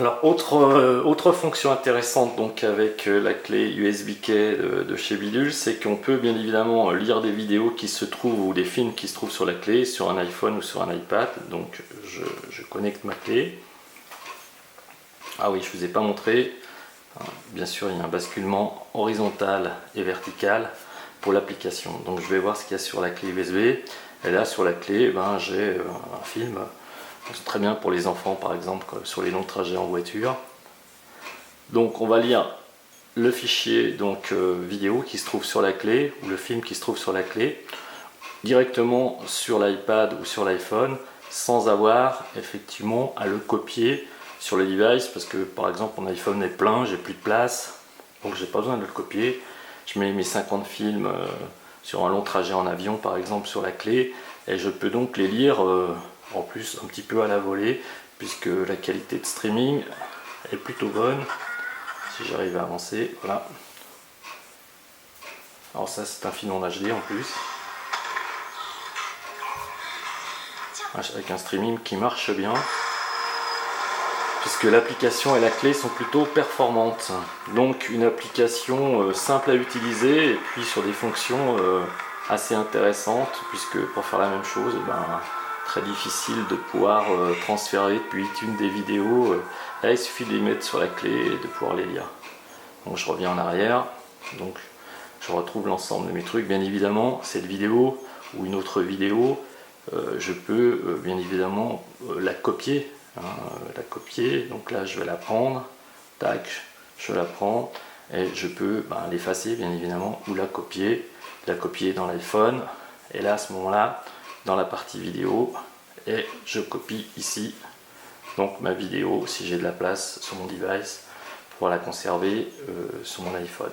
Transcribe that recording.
Alors autre fonction intéressante donc avec la clé USB key de chez Bidule, c'est qu'on peut bien évidemment lire des vidéos qui se trouvent ou des films qui se trouvent sur la clé, sur un iPhone ou sur un iPad. Donc je connecte ma clé. Ah oui, je ne vous ai pas montré. Bien sûr, il y a un basculement horizontal et vertical pour l'application. Donc je vais voir ce qu'il y a sur la clé USB. Et là sur la clé, j'ai un film. C'est très bien pour les enfants par exemple sur les longs trajets en voiture. Donc on va lire le fichier vidéo qui se trouve sur la clé ou le film qui se trouve sur la clé directement sur l'iPad ou sur l'iPhone sans avoir effectivement à le copier sur le device, parce que par exemple mon iPhone est plein, j'ai plus de place, donc j'ai pas besoin de le copier. Je mets mes 50 films sur un long trajet en avion par exemple sur la clé et je peux donc les lire en plus un petit peu à la volée, puisque la qualité de streaming est plutôt bonne. Si j'arrive à avancer, voilà. Alors ça c'est un film en HD en plus, avec un streaming qui marche bien, puisque l'application et la clé sont plutôt performantes. Donc une application simple à utiliser et puis sur des fonctions assez intéressantes, puisque pour faire la même chose, très difficile de pouvoir transférer depuis iTunes des vidéos. Là il suffit de les mettre sur la clé et de pouvoir les lire. Donc je reviens en arrière, donc je retrouve l'ensemble de mes trucs. Bien évidemment cette vidéo ou une autre vidéo, je peux bien évidemment la copier. Donc là je vais la prendre, tac, je la prends et je peux l'effacer bien évidemment ou la copier dans l'iPhone, et là à ce moment là dans la partie vidéo, et je copie ici donc ma vidéo si j'ai de la place sur mon device pour la conserver sur mon iPhone.